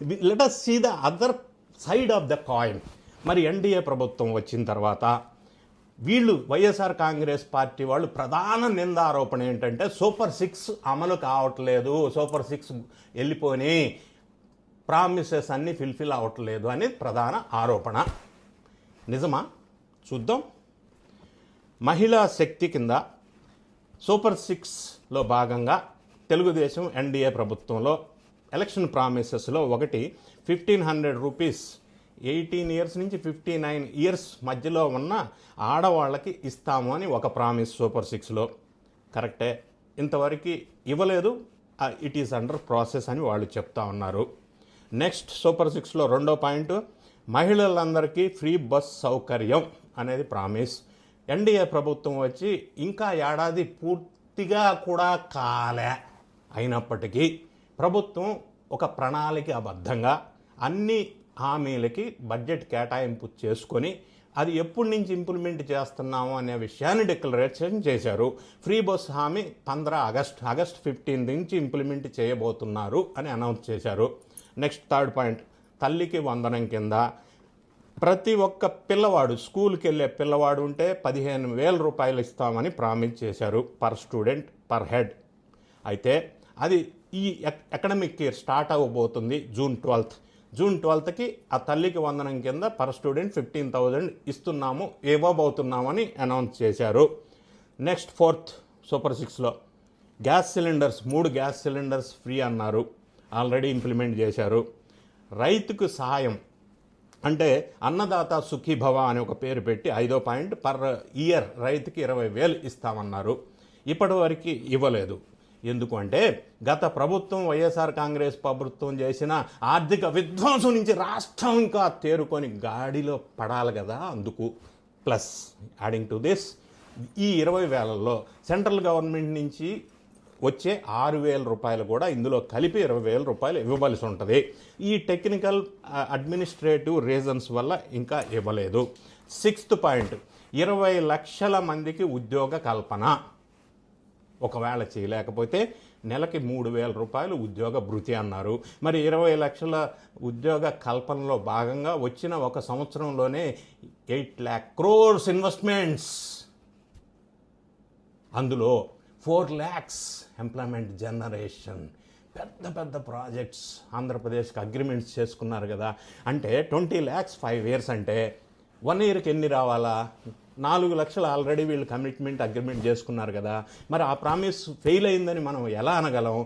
Let us see the other side of the coin. మరి NDA ప్రభుత్వం వచ్చిన తర్వాత వీళ్ళు వైఎస్ఆర్ కాంగ్రెస్ పార్టీ వాళ్ళు ప్రధాన నిందారోపణ ఏంటంటే సూపర్ 6 అమలు కావట్లేదు, సూపర్ 6 వెళ్ళిపోయి ప్రామిసెస్ అన్నీ ఫిల్ఫిల్ అవ్వట్లేదు అనేది ప్రధాన ఆరోపణ. నిజమా? చూద్దాం. మహిళా శక్తి కింద సూపర్ 6లో భాగంగా తెలుగుదేశం ఎన్డీఏ ప్రభుత్వంలో ఎలక్షన్ ప్రామిసెస్లో ఒకటి 1,500 రూపీస్ 18 ఇయర్స్ నుంచి 59 ఇయర్స్ మధ్యలో ఉన్న ఆడవాళ్ళకి ఇస్తాము అని ఒక ప్రామిస్ సూపర్ 6లో. కరెక్టే, ఇంతవరకు ఇవ్వలేదు, ఇట్ ఈస్ అండర్ ప్రాసెస్ అని వాళ్ళు చెప్తా ఉన్నారు. నెక్స్ట్ సూపర్ 6లో రెండో పాయింట్, మహిళలందరికీ ఫ్రీ బస్ సౌకర్యం అనేది ప్రామిస్. ఎన్డీఏ ప్రభుత్వం వచ్చి ఇంకా ఏడాది పూర్తిగా కూడా కాలే అయినప్పటికీ ప్రభుత్వం ఒక ప్రణాళికాబద్ధంగా అన్ని హామీలకి బడ్జెట్ కేటాయింపు చేసుకొని అది ఎప్పటి నుంచి ఇంప్లిమెంట్ చేస్తున్నాము అనే విషయాన్ని డిక్లరేషన్ చేశారు. ఫ్రీ బస్ హామీ 15 ఆగస్ట్ 15 నుంచి ఇంప్లిమెంట్ చేయబోతున్నారు అని అనౌన్స్ చేశారు. నెక్స్ట్ థర్డ్ పాయింట్, తల్లికి వందనం కింద ప్రతి ఒక్క పిల్లవాడు, స్కూల్కి వెళ్ళే పిల్లవాడు ఉంటే 15,000 రూపాయలు ఇస్తామని ప్రామిస్ చేశారు పర్ స్టూడెంట్ పర్ హెడ్. అయితే అది ఈ అకాడమిక్ ఇయర్ స్టార్ట్ అవ్వబోతుంది జూన్ 12కి ఆ తల్లికి వందనం కింద పర్ స్టూడెంట్ 15,000 ఇవ్వబోతున్నామని అనౌన్స్ చేశారు. నెక్స్ట్ ఫోర్త్ సూపర్ 6లో gas cylinders 3 gas cylinders free అన్నారు, ఆల్రెడీ ఇంప్లిమెంట్ చేశారు. రైతుకు సహాయం అంటే అన్నదాత సుఖీభవ అని ఒక పేరు పెట్టి 5వ పాయింట్, పర్ ఇయర్ రైతుకి 20,000 ఇస్తామన్నారు. ఇప్పటివరకు ఇవ్వలేదు. ఎందుకు అంటే గత ప్రభుత్వం వైఎస్ఆర్ కాంగ్రెస్ ప్రభుత్వం చేసిన ఆర్థిక విధ్వంసం నుంచి రాష్ట్రం ఇంకా తేరుకొని గాడిలో పడాలి కదా, అందుకు. ప్లస్ యాడింగ్ టు దిస్ ఈ 20,000లో సెంట్రల్ గవర్నమెంట్ నుంచి వచ్చే 6,000 రూపాయలు కూడా ఇందులో కలిపి 20,000 రూపాయలు ఇవ్వవలసి ఉంటుంది. ఈ టెక్నికల్ అడ్మినిస్ట్రేటివ్ రీజన్స్ వల్ల ఇంకా ఇవ్వలేదు. 6th పాయింట్, 20 లక్షల మందికి ఉద్యోగ కల్పన. ఒకవేళ చేయలేకపోతే నెలకి 3,000 రూపాయలు ఉద్యోగ భృతి అన్నారు. మరి 20 లక్షల ఉద్యోగ కల్పనలో భాగంగా వచ్చిన ఒక సంవత్సరంలోనే 8 lakh crores ఇన్వెస్ట్మెంట్స్, అందులో 4 lakhs ఎంప్లాయ్మెంట్ జనరేషన్. పెద్ద పెద్ద ప్రాజెక్ట్స్ ఆంధ్రప్రదేశ్కి అగ్రిమెంట్స్ చేసుకున్నారు కదా. అంటే 20 lakhs 5 years అంటే 1 yearకి ఎన్ని రావాలా? 4 లక్షలు ఆల్రెడీ వీళ్ళు కమిట్మెంట్ అగ్రిమెంట్ చేసుకున్నారు కదా. మరి ఆ ప్రామిస్ ఫెయిల్ అయిందని మనం ఎలా అనగలం?